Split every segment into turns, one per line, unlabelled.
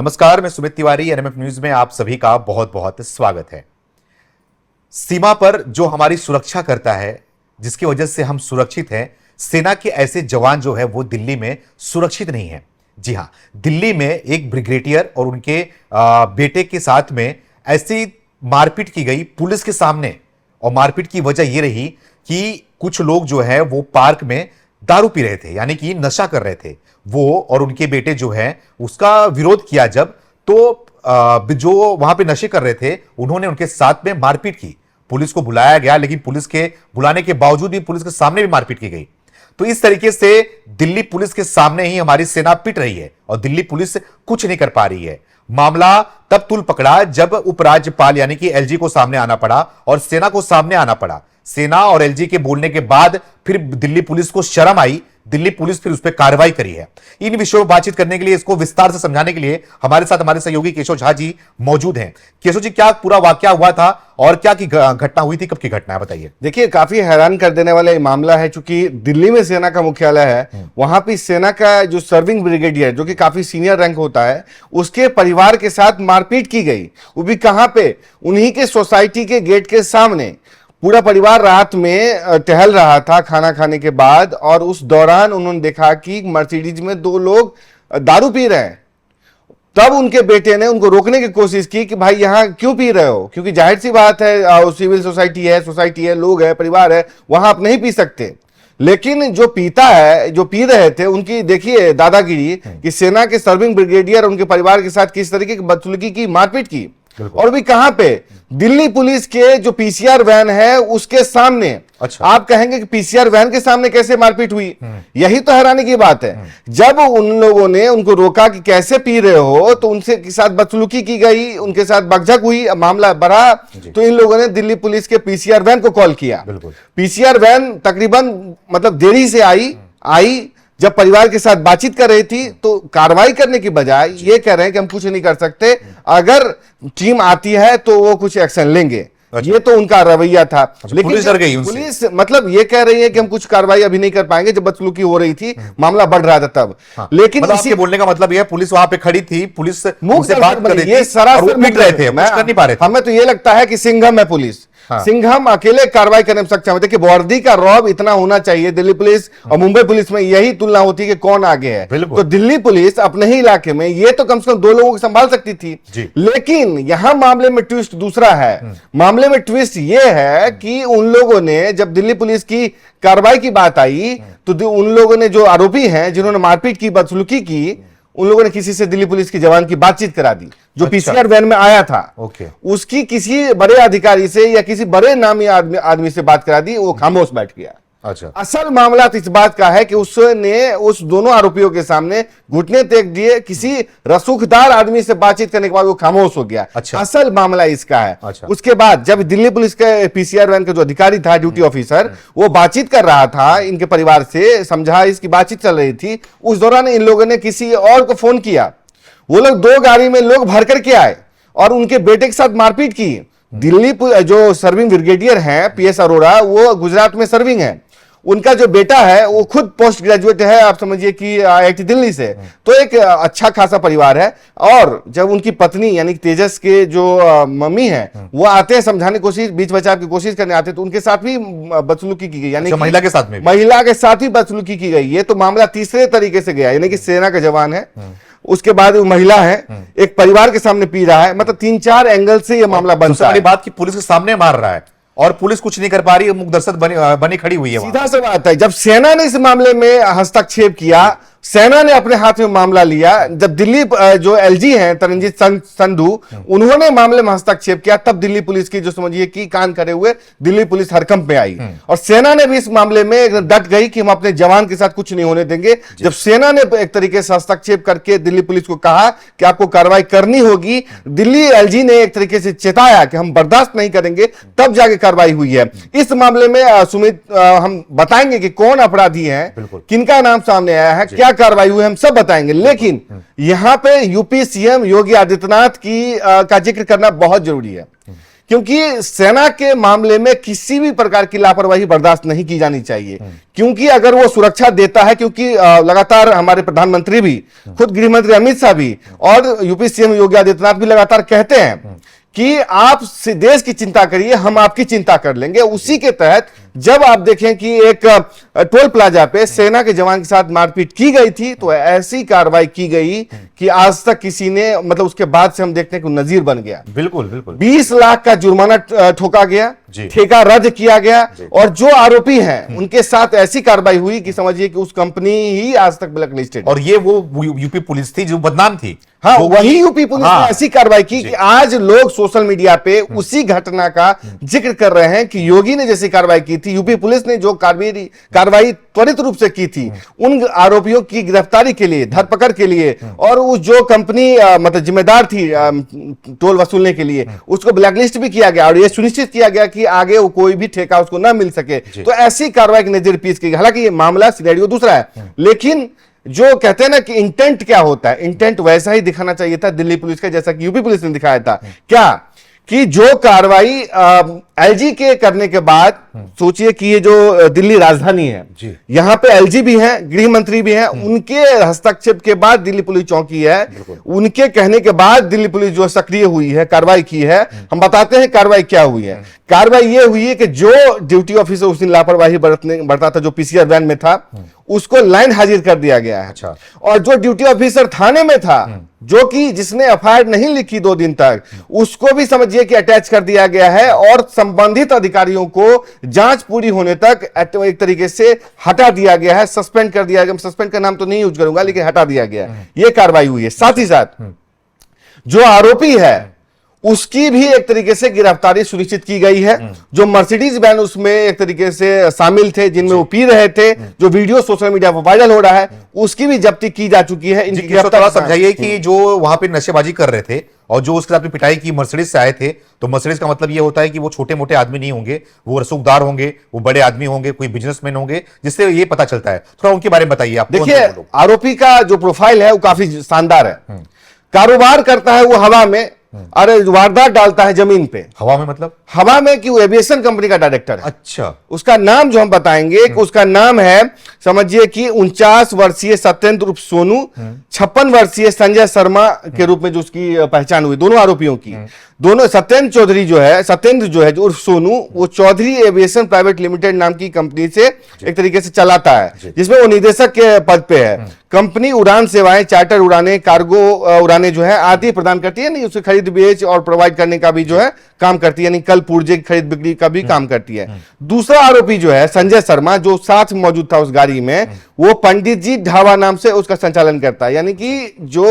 नमस्कार, मैं Sumit Tiwari. NMF news में आप सभी का बहुत बहुत स्वागत है। सीमा पर जो हमारी सुरक्षा करता है, जिसकी वजह से हम सुरक्षित हैं, सेना के ऐसे जवान जो है वो दिल्ली में सुरक्षित नहीं है। जी हां, दिल्ली में एक ब्रिगेडियर और उनके बेटे के साथ में ऐसी मारपीट की गई पुलिस के सामने। और मारपीट की वजह यह रही कि कुछ लोग जो है वो पार्क में दारू पी रहे थे, यानी कि नशा कर रहे थे। वो और उनके बेटे जो है उसका विरोध किया जब, तो जो वहां पे नशे कर रहे थे उन्होंने उनके साथ में मारपीट की। पुलिस को बुलाया गया, लेकिन पुलिस के बुलाने के बावजूद भी पुलिस के सामने भी मारपीट की गई। तो इस तरीके से दिल्ली पुलिस के सामने ही हमारी सेना पिट रही है और दिल्ली पुलिस कुछ नहीं कर पा रही है। मामला तब तुल पकड़ा जब उपराज्यपाल यानी कि एलजी को सामने आना पड़ा और सेना को सामने आना पड़ा। सेना और एलजी के बोलने के बाद फिर दिल्ली पुलिस को शर्म आई, दिल्ली पुलिस फिर उस पर कार्रवाई करी है। इन विषयों पर बातचीत करने के लिए, इसको विस्तार से समझाने के लिए हमारे साथ हमारे सहयोगी केशव झा जी मौजूद हैं। केशव जी, क्या पूरा वाकया हुआ था और क्या की घटना हुई थी, कब की घटना है, बताइए।
देखिए, काफी हैरान कर देने वाला मामला है। चूंकि दिल्ली में सेना का मुख्यालय है, वहां पे सेना का जो सर्विंग ब्रिगेडियर, जो कि काफी सीनियर रैंक होता है, उसके परिवार के साथ मारपीट की गई। वो भी कहां पे? उन्हीं के सोसाइटी के गेट के सामने। पूरा परिवार रात में टहल रहा था खाना खाने के बाद, और उस दौरान उन्होंने देखा कि मर्सिडीज में दो लोग दारू पी रहे हैं। तब उनके बेटे ने उनको रोकने की कोशिश की कि भाई यहां क्यों पी रहे हो, क्योंकि जाहिर सी बात है सिविल सोसाइटी है, लोग है, परिवार है, वहां आप नहीं पी सकते। लेकिन जो पीता है, जो पी रहे थे, उनकी देखिए दादागिरी कि सेना के सर्विंग ब्रिगेडियर उनके परिवार के साथ किस तरीके की बदसलूकी की, मारपीट की। और भी कहां पे? दिल्ली पुलिस के जो पीसीआर वैन है उसके सामने।
अच्छा।
आप कहेंगे कि पीसीआर वैन के सामने कैसे मारपीट हुई? यही तो हैरानी की बात है। जब उन लोगों ने उनको रोका कि कैसे पी रहे हो, तो उनसे के साथ बदसलूकी की गई, उनके साथ बकझक हुई, मामला बढ़ा। तो इन लोगों ने दिल्ली पुलिस के पीसीआर वैन को कॉल किया। पीसीआर वैन तकरीबन मतलब देरी से आई। जब परिवार के साथ बातचीत कर रही थी, तो कार्रवाई करने की बजाय ये कह रहे हैं कि हम कुछ नहीं कर सकते, अगर टीम आती है तो वो कुछ एक्शन लेंगे। ये तो उनका रवैया था। लेकिन
पुलिस डर गई उनसे।
पुलिस मतलब ये कह रही है कि हम कुछ कार्रवाई अभी नहीं कर पाएंगे। जब बदसलूकी हो रही थी, मामला बढ़ रहा था तब।
लेकिन मतलब आपके बोलने का मतलब यह, पुलिस वहां पे खड़ी थी, पुलिस उनसे बात कर रही थी,
ये सरासर
पिट रहे थे, कुछ कर नहीं पा रहे थे।
हमें तो ये लगता है कि सिंघम है पुलिस। सिंघम अकेले कार्रवाई करने में सक्षम है। देखिए, वर्दी का रौब इतना होना चाहिए। दिल्ली पुलिस और मुंबई पुलिस में यही तुलना होती है कि कौन आगे है। तो दिल्ली पुलिस अपने ही इलाके में ये तो कम से कम दो लोगों को संभाल सकती थी। लेकिन यहां मामले में ट्विस्ट दूसरा है। मामले में ट्विस्ट ये है कि उन लोगों ने, जब दिल्ली पुलिस की कार्रवाई की बात आई, तो उन लोगों ने, जो आरोपी हैं जिन्होंने मारपीट की, बदसलूकी की, उन लोगों ने किसी से दिल्ली पुलिस के जवान की बातचीत करा दी, जो पीसीआर वैन में आया था। उसकी किसी बड़े अधिकारी से या किसी बड़े नामी आदमी से बात करा दी, वो खामोश बैठ गया।
अच्छा।
असल मामला तो इस बात का है कि उसने उस दोनों आरोपियों के सामने घुटने टेक दिए। किसी रसूखदार आदमी से बातचीत करने के बाद वो खामोश हो गया।
अच्छा।
असल मामला इसका है।
अच्छा।
उसके बाद जब दिल्ली पुलिस के पीसीआर वैन का जो अधिकारी था, ड्यूटी ऑफिसर, वो बातचीत कर रहा था इनके परिवार से, समझा, इसकी बातचीत चल रही थी। उस दौरान इन लोगों ने किसी और को फोन किया। वो लोग दो गाड़ी में लोग भर करके आए और उनके बेटे के साथ मारपीट की। दिल्ली जो सर्विंग ब्रिगेडियर हैं, पीएस अरोड़ा, वो गुजरात में सर्विंग है। उनका जो बेटा है वो खुद पोस्ट ग्रेजुएट है, आप समझिए कि आईआईटी दिल्ली से। तो एक अच्छा खासा परिवार है। और जब उनकी पत्नी यानी तेजस के जो मम्मी है, वो आते हैं समझाने की कोशिश, बीच बचाव की कोशिश करने आते हैं, तो उनके साथ भी बदसलूकी की गई। यानी
महिला के साथ में,
महिला के साथ ही बदसलूकी की गई। ये तो मामला तीसरे तरीके से गया, यानी कि सेना का जवान है, उसके बाद वो महिला है, एक परिवार के सामने पी रहा है। मतलब 3-4 एंगल से ये मामला बनता है।
बात की पुलिस के सामने मार रहा है और पुलिस कुछ नहीं कर पा रही है, मुकदर्शक बनी खड़ी हुई है।
सीधा सा बात है, जब सेना ने इस मामले में हस्तक्षेप किया, सेना ने अपने हाथ में मामला लिया, जब दिल्ली जो एलजी हैं तरनजीत संधू, उन्होंने मामले में हस्तक्षेप किया, तब दिल्ली पुलिस की, जो समझिए कि कान करे हुए दिल्ली पुलिस हरकंप में आई। और सेना ने भी इस मामले में डट गई कि हम अपने जवान के साथ कुछ नहीं होने देंगे। जब सेना ने एक तरीके से हस्तक्षेप करके दिल्ली पुलिस को कहा कि आपको कार्रवाई करनी होगी, दिल्ली एलजी ने एक तरीके से चेताया कि हम बर्दाश्त नहीं करेंगे, तब जाके कार्रवाई हुई है। इस मामले में सुमित, हम बताएंगे कि कौन अपराधी हैं, किनका नाम सामने आया है, क्या कार्रवाई हुई, हम सब बताएंगे। लेकिन यहां पे यूपी सीएम योगी आदित्यनाथ की का जिक्र करना बहुत जरूरी है, क्योंकि सेना के मामले में किसी भी प्रकार की लापरवाही बर्दाश्त नहीं की जानी चाहिए, क्योंकि अगर वो सुरक्षा देता है, क्योंकि लगातार हमारे प्रधानमंत्री भी, खुद गृह मंत्री अमित शाह भी और यूपी सीएम योगी आदित्यनाथ भी लगातार कहते हैं कि आप देश की चिंता करिए, हम आपकी चिंता कर लेंगे। उसी के तहत जब आप देखें कि एक टोल प्लाजा पे सेना के जवान के साथ मारपीट की गई थी, तो ऐसी कार्रवाई की गई कि आज तक किसी ने, मतलब उसके बाद से हम देखते हैं कि नजीर बन गया।
बिल्कुल बिल्कुल।
20 लाख का जुर्माना ठोका गया, ठेका रद्द किया गया, और जो आरोपी हैं उनके साथ ऐसी कार्रवाई हुई कि समझिए कि उस कंपनी ही आज तक ब्लैक लिस्टेड।
और ये वो यूपी पुलिस थी जो बदनाम थी।
हाँ, वही यूपी पुलिस ने ऐसी कार्रवाई की कि आज लोग सोशल मीडिया पे उसी घटना का जिक्र कर रहे हैं कि योगी ने जैसी कार्रवाई की थी, यूपी पुलिस ने जो कार्रवाई त्वरित रूप से की थी उन आरोपियों की गिरफ्तारी के लिए, धरपकड़ के लिए, और उस जो कंपनी मतलब जिम्मेदार थी टोल वसूलने के लिए, उसको ब्लैकलिस्ट भी किया गया और यह सुनिश्चित किया गया कि आगे वो कोई भी ठेका उसको ना मिल सके। तो ऐसी कार्रवाई की नजर पेश की। हालांकि ये मामला सिनेरियो दूसरा है, लेकिन जो कहते हैं ना कि इंटेंट क्या होता है, इंटेंट वैसा ही दिखाना चाहिए था दिल्ली पुलिस का जैसा कि यूपी पुलिस ने दिखाया था। क्या कि जो कार्रवाई एलजी के करने के बाद, सोचिए कि ये जो दिल्ली राजधानी है, यहां पे एलजी भी हैं, गृह मंत्री भी हैं, उनके हस्तक्षेप के बाद दिल्ली पुलिस चौंकी है, उनके कहने के बाद दिल्ली पुलिस जो सक्रिय हुई है, कार्रवाई की है। हम बताते हैं कार्रवाई क्या हुई है। कार्रवाई ये हुई है कि जो ड्यूटी ऑफिसर उस दिन लापरवाही बरता था, जो पीसीआर वैन में था, उसको लाइन हाजिर कर दिया गया है।
अच्छा।
और जो ड्यूटी ऑफिसर थाने में था, जो कि जिसने एफआईआर नहीं लिखी 2 दिन तक, उसको भी समझिए कि अटैच कर दिया गया है और संबंधित अधिकारियों को जांच पूरी होने तक एक तरीके से हटा दिया गया है, सस्पेंड कर दिया गया। सस्पेंड का नाम तो नहीं यूज करूंगा, लेकिन हटा दिया गया है। यह कार्रवाई हुई है। साथ ही साथ जो आरोपी है उसकी भी एक तरीके से गिरफ्तारी सुनिश्चित की गई है। जो मर्सिडीज वैन उसमें एक तरीके से शामिल थे, जिनमें वो पी रहे थे, जो वीडियो सोशल मीडिया पर वायरल हो रहा है, उसकी भी जब्ती की जा चुकी है। इनकी गिरफ्तारी
समझाइए कि जो वहां पे नशेबाजी कर रहे थे और जो उसके साथ पिटाई की मर्सिडीज से आए थे, तो मर्सिडीज का मतलब ये होता है कि वो छोटे मोटे आदमी नहीं होंगे, वो रसूखदार होंगे, वो बड़े आदमी होंगे, कोई बिजनेसमैन होंगे, जिससे ये पता चलता है। थोड़ा उनके बारे में बताइए आप।
देखिए, आरोपी का जो प्रोफाइल है वो काफी शानदार है। कारोबार करता है वो हवा में, अरे वारदात डालता है जमीन पे।
हवा में मतलब?
हवा में कि वो एविएशन कंपनी का डायरेक्टर है।
अच्छा।
उसका नाम जो हम बताएंगे कि उसका नाम है, समझिए कि 49 वर्षीय सत्येंद्र उर्फ सोनू, 56 वर्षीय संजय शर्मा के रूप में जो उसकी पहचान हुई, दोनों आरोपियों की। दोनों सत्येंद्र जो है उर्फ सोनू, वो चौधरी एविएशन प्राइवेट लिमिटेड नाम की कंपनी से एक तरीके से चलाता है, जिसमें वो निदेशक के पद पे है। कंपनी उड़ान सेवाएं, चार्टर उड़ाने, कार्गो उड़ाने जो है आदि प्रदान करती है, नहीं उसे खरीद बेच और प्रोवाइड करने का भी जो है काम करती है, यानी कल पुर्जे की खरीद बिक्री का भी काम करती है। दूसरा आरोपी जो है संजय शर्मा, जो साथ मौजूद था उस गाड़ी में, वो पंडित जी ढाबा नाम से उसका संचालन करता है। यानी कि जो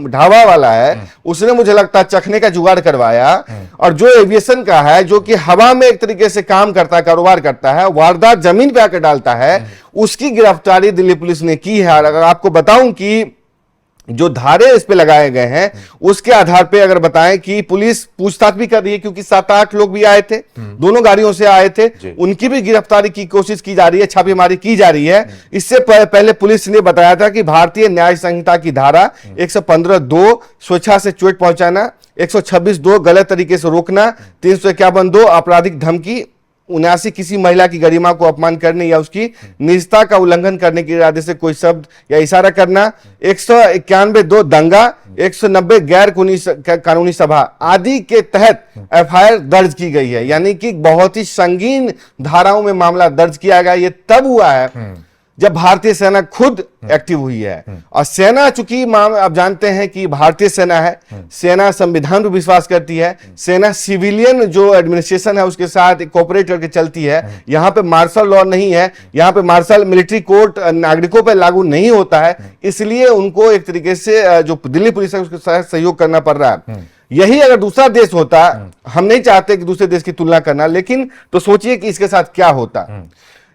ढाबा वाला है उसने, मुझे लगता है, चखने का जुगाड़ करवाया। और जो एविएशन का है, जो कि हवा में एक तरीके से काम करता है, कारोबार करता है, वारदात जमीन पे आकर डालता है, उसकी गिरफ्तारी दिल्ली पुलिस ने की है। अगर आपको बताऊं कि जो धारे इस पे लगाए गए हैं, उसके आधार पे अगर बताएं कि पुलिस पूछताछ भी कर रही है, क्योंकि 7-8 लोग भी आए थे, दोनों गाड़ियों से आए थे, उनकी भी गिरफ्तारी की कोशिश की जा रही है, छापेमारी की जा रही है। इससे पहले पुलिस ने बताया था कि भारतीय न्याय संहिता की धारा 115(2) स्वेच्छा से चोट पहुंचाना, 126(2) गलत तरीके से रोकना, 351(2) आपराधिक धमकी, 79 किसी महिला की गरिमा को अपमान करने या उसकी निजता का उल्लंघन करने के इरादे से कोई शब्द या इशारा करना, 191(2) दंगा, 190 गैर कानूनी सभा आदि के तहत एफआईआर दर्ज की गई है। यानी कि बहुत ही संगीन धाराओं में मामला दर्ज किया गया। ये तब हुआ है जब भारतीय सेना खुद एक्टिव हुई है। और सेना, चूंकि आप जानते हैं कि भारतीय सेना है, सेना संविधान पर विश्वास करती है, सेना सिविलियन जो एडमिनिस्ट्रेशन है उसके साथ कोऑपरेट करके चलती है। यहां पे मार्शल लॉ नहीं है, यहां पे मार्शल मिलिट्री कोर्ट नागरिकों पर लागू नहीं होता है, इसलिए उनको एक तरीके से जो दिल्ली पुलिस है उसके साथ सहयोग करना पड़ रहा है। यही अगर दूसरा देश होता, हम नहीं चाहते कि दूसरे देश की तुलना करना, लेकिन तो सोचिए कि इसके साथ क्या होता।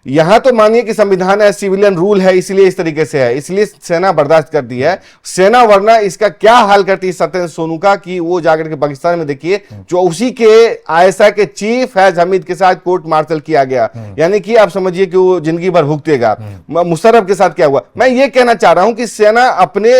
यहां तो मानिए कि संविधान है, सिविलियन रूल है, इसलिए इस तरीके से है, इसलिए सेना बर्दाश्त करती है। सेना वरना इसका क्या हाल करती है सत्येंद्र सोनू का, कि वो जाकर के पाकिस्तान में देखिए, जो उसी के आईएसआई के चीफ फैज हमीद के साथ कोर्ट मार्शल किया गया। यानी कि आप समझिए कि वो जिंदगी भर भुगतेगा। मुशर्रफ के साथ क्या हुआ। मैं ये कहना चाह रहा हूं कि सेना अपने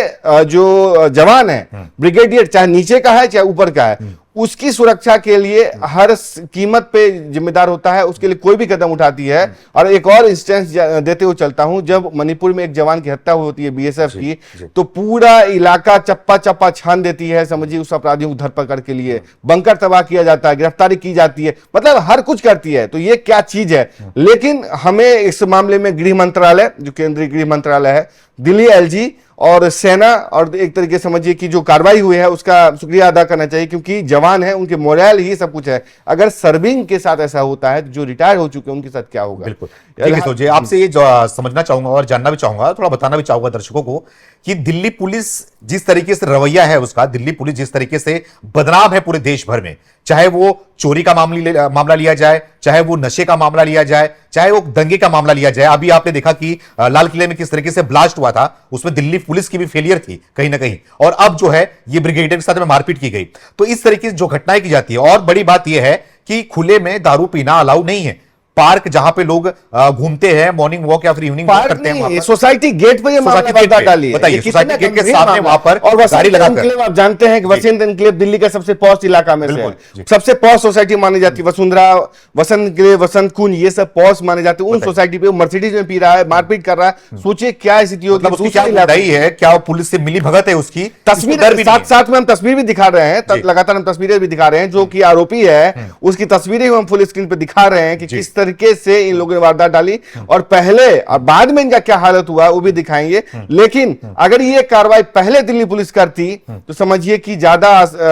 जो जवान है, ब्रिगेडियर, चाहे नीचे का है चाहे ऊपर का है, उसकी सुरक्षा के लिए हर कीमत पे जिम्मेदार होता है, उसके लिए कोई भी कदम उठाती है। और एक और इंस्टेंस देते हुए चलता हूं, जब मणिपुर में एक जवान की हत्या होती है बीएसएफ की, तो पूरा इलाका चप्पा चप्पा छान देती है, समझिए उस अपराधियों को धरपकड़ के लिए, बंकर तबाह किया जाता है, गिरफ्तारी की जाती है, मतलब हर कुछ करती है। तो ये क्या चीज है। लेकिन हमें इस मामले में गृह मंत्रालय, जो केंद्रीय गृह मंत्रालय है, दिल्ली एलजी और सेना, और एक तरीके से समझिए कि जो कार्रवाई हुई है उसका शुक्रिया अदा करना चाहिए, क्योंकि जवान है, उनके मोरल ही सब कुछ है। अगर सर्विंग के साथ ऐसा होता है, जो रिटायर हो चुके हैं उनके साथ क्या होगा।
बिल्कुल ठीक है। तो जी आपसे ये समझना चाहूंगा और जानना भी चाहूंगा, थोड़ा बताना भी चाहूंगा दर्शकों को कि दिल्ली पुलिस जिस तरीके से रवैया है उसका, दिल्ली पुलिस जिस तरीके से बदनाम है पूरे देश भर में, चाहे वो चोरी का मामला लिया जाए, चाहे वो नशे का मामला लिया जाए, चाहे वो दंगे का मामला लिया जाए। अभी आपने देखा कि लाल किले में किस तरीके से ब्लास्ट हुआ था, उसमें दिल्ली पुलिस की भी फेलियर थी कहीं ना कहीं, और अब जो है ये ब्रिगेडियर के साथ में मारपीट की गई। तो इस तरीके से जो घटनाएं की जाती है, और बड़ी बात यह है कि खुले में दारू पीना अलाउ नहीं है। पार्क जहां पे लोग घूमते हैं, मॉर्निंग वॉक या फिर इवनिंग वॉक करते हैं, वहां पर
सोसाइटी गेट पे ये मामला डाली है।
बताइए, सोसाइटी गेट के सामने वहां पर
और
गाड़ी लगाकर,
एनक्लेव आप जानते हैं कि वसंत एनक्लेव दिल्ली का सबसे पॉश इलाका में से है, सबसे पॉश सोसाइटी मानी जाती है। वसुंधरा, वसंत एनक्लेव, वसंत कुंज, ये सब पॉश माने जाते हैं। उन सोसाइटी पे मर्सिडीज में पी रहा है, मारपीट कर रहा है। सोचिए क्या स्थिति होगी।
मतलब उसकी क्या लड़ाई है, क्या पुलिस से मिली भगत है उसकी
तस्वीर साथ साथ में हम तस्वीर भी दिखा रहे हैं, लगातार हम तस्वीरें भी दिखा रहे हैं। जो कि आरोपी है उसकी तस्वीरें हम फुल स्क्रीन पे दिखा रहे हैं कि किस तरीके से इन लोगों ने वारदात डाली, और पहले और बाद में इनका क्या हालत हुआ वो भी दिखाएंगे। लेकिन अगर ये कार्रवाई पहले दिल्ली पुलिस करती तो समझिए कि ज्यादा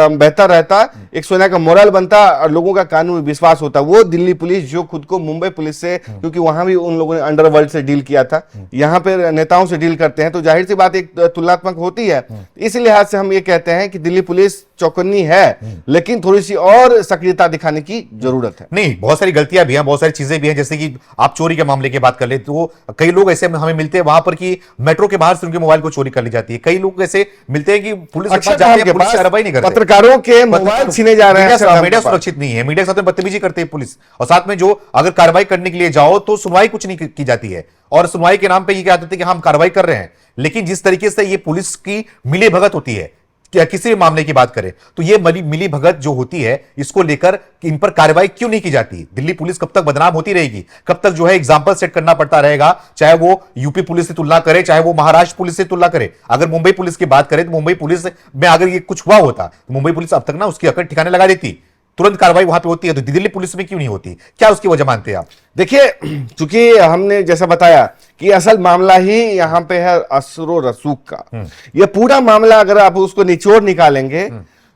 बेहतर रहता, एक सेना का मोरल बनता और लोगों का कानून में विश्वास होता। वो दिल्ली पुलिस जो खुद को मुंबई पुलिस से, क्योंकि वहां भी उन लोगों ने अंडरवर्ल्ड से डील किया था, यहां पर नेताओं से डील करते हैं, तो जाहिर सी बात एक तुलनात्मक होती है। इस लिहाज से हम ये कहते हैं कि दिल्ली पुलिस चौकन्नी है, लेकिन थोड़ी सी और सक्रियता दिखाने की जरूरत है।
नहीं, बहुत सारी गलतियां भी हैं, बहुत सारी चीजें भी हैं, जैसे कि आप चोरी के मामले की बात कर ले तो कई लोग ऐसे हमें मिलते हैं वहां पर कि मेट्रो के बाहर से उनके मोबाइल को चोरी कर ली जाती है। कई लोग ऐसे मिलते हैं कि पुलिस के पास जाते हैं, पुलिस कार्रवाई नहीं करती,
पत्रकारों के मोबाइल छीने जा रहे हैं,
मीडिया सुरक्षित नहीं है, मीडिया के साथ में बदतमीजी करते हैं पुलिस, और साथ में जो अगर कार्रवाई करने के लिए जाओ तो सुनवाई कुछ नहीं की जाती है, और सुनवाई के नाम पे ये कहते थे कि हम कार्रवाई कर रहे हैं। लेकिन जिस तरीके से ये पुलिस की मिली भगत होती है, क्या किसी भी मामले की बात करें तो ये मिली भगत जो होती है, इसको लेकर इन पर कार्रवाई क्यों नहीं की जाती। दिल्ली पुलिस कब तक बदनाम होती रहेगी, कब तक जो है एग्जाम्पल सेट करना पड़ता रहेगा, चाहे वो यूपी पुलिस से तुलना करे, चाहे वो महाराष्ट्र पुलिस से तुलना करे। अगर मुंबई पुलिस की बात करें तो मुंबई पुलिस में अगर ये कुछ हुआ होता तो मुंबई पुलिस अब तक ना उसकी अकड़ ठिकाने लगा देती, तुरंत कार्रवाई वहां पे होती है। तो दिल्ली पुलिस में क्यों नहीं होती, क्या उसकी वजह मानते हैं आप?
देखिए, चूंकि हमने जैसा बताया कि असल मामला ही यहां पे है असरो रसूख का। यह पूरा मामला अगर आप उसको निचोड़ निकालेंगे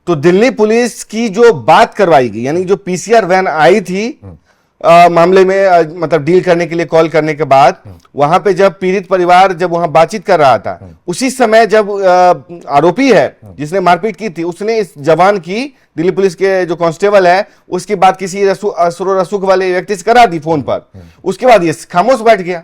तो दिल्ली पुलिस की जो बात करवाई गई, यानी जो पीसीआर वैन आई थी मामले में, मतलब डील करने के लिए कॉल करने के बाद, वहां पे जब पीड़ित परिवार जब वहां बातचीत कर रहा था, उसी समय जब आरोपी है जिसने मारपीट की थी, उसने इस जवान की, दिल्ली पुलिस के जो कांस्टेबल है, उसकी बात किसी असरो रसूख वाले व्यक्ति से करा दी फोन पर। उसके बाद ये खामोश बैठ गया।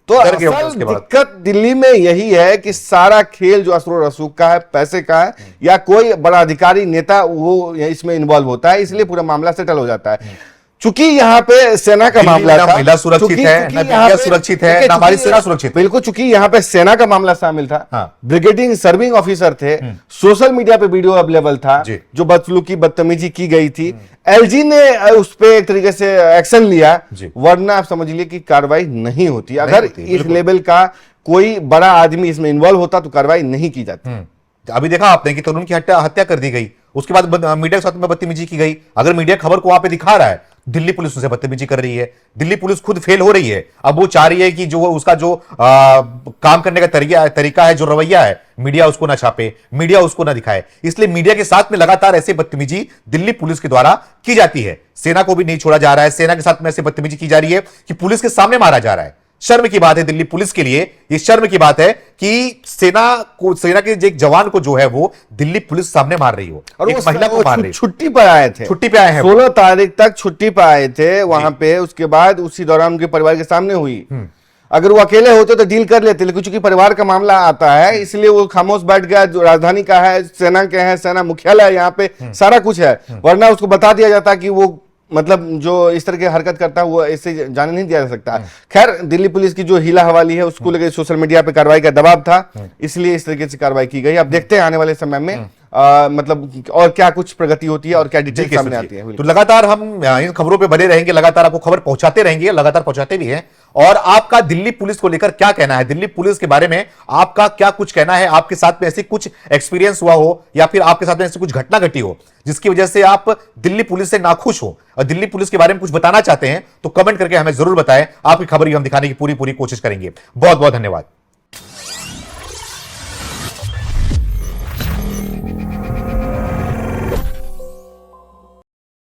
तो असल दिक्कत दिल्ली में यही है कि सारा खेल जो असरो रसूख का है, पैसे का है, या कोई बड़ा अधिकारी नेता वो इसमें इन्वॉल्व होता है, इसलिए पूरा मामला सेटल हो जाता है। चूंकि यहाँ पे सेना का मामला था,
महिला सुरक्षित है, ना मीडिया सुरक्षित है, ना हमारी सेना सुरक्षित,
बिल्कुल, चूंकि यहाँ पे सेना का मामला शामिल था, ब्रिगेडियर सर्विंग ऑफिसर थे, सोशल मीडिया पे वीडियो अवेलेबल था जो बदसलूकी बदतमीजी की गई थी, एलजी ने उस पे एक तरीके से एक्शन लिया, वरना आप समझ लीजिए कि कार्रवाई नहीं होती। अगर इस लेवल का कोई बड़ा आदमी इसमें इन्वॉल्व होता तो कार्रवाई नहीं की जाती।
अभी देखा आपने कि तरुण की हत्या कर दी गई, उसके बाद मीडिया के साथ में बदतमीजी की गई। अगर मीडिया खबर को वहां पे दिखा रहा है, दिल्ली पुलिस उसे बदतमीजी कर रही है, दिल्ली पुलिस खुद फेल हो रही है। अब वो चाह रही है कि जो उसका जो काम करने का तरीका है, जो रवैया है, मीडिया उसको ना छापे, मीडिया उसको ना दिखाए। इसलिए मीडिया के साथ में लगातार ऐसे बदतमीजी दिल्ली पुलिस के द्वारा की जाती है। सेना को भी नहीं छोड़ा जा रहा है, सेना के साथ में ऐसे बदतमीजी की जा रही है कि पुलिस के सामने मारा जा रहा है। शर्म की बात है दिल्ली पुलिस के लिए, ये शर्म की बात है कि सेना के एक जवान को जो है वो दिल्ली पुलिस सामने मार रही हो, और एक महिला को मार रही।
छुट्टी पर आए थे,
छुट्टी पे आए हैं,
16 तारीख तक छुट्टी पर आए थे वहां पे। उसके बाद उसी दौरान उनके परिवार के सामने हुई। अगर वो अकेले होते तो डील कर लेते, लेकिन चूंकि परिवार का मामला आता है इसलिए वो खामोश बैठ गया। जो राजधानी का है, सेना के हैं, सेना मुख्यालय यहाँ पे सारा कुछ है, वरना उसको बता दिया जाता कि वो, मतलब जो इस तरह की हरकत करता है वो ऐसे जाने नहीं दिया जा सकता। खैर, दिल्ली पुलिस की जो हीला हवाली है उसको लेकर सोशल मीडिया पे कार्रवाई का दबाव था, इसलिए इस तरीके से कार्रवाई की गई। अब देखते हैं आने वाले समय में मतलब और क्या कुछ प्रगति होती है और क्या डिटेल
जी,
सामने
केशव
आती
जी।
है।
तो लगातार हम इन खबरों पे बने रहेंगे, लगातार आपको खबर पहुंचाते रहेंगे, लगातार पहुंचाते भी हैं। और आपका दिल्ली पुलिस को लेकर क्या कहना है, दिल्ली पुलिस के बारे में आपका क्या कुछ कहना है, आपके साथ में ऐसी कुछ एक्सपीरियंस हुआ हो या फिर आपके साथ में ऐसी कुछ घटना घटी हो जिसकी वजह से आप दिल्ली पुलिस से नाखुश हो और दिल्ली पुलिस के बारे में कुछ बताना चाहते हैं, तो कमेंट करके हमें जरूर बताएं। आपकी खबर ही हम दिखाने की पूरी कोशिश करेंगे। बहुत बहुत धन्यवाद।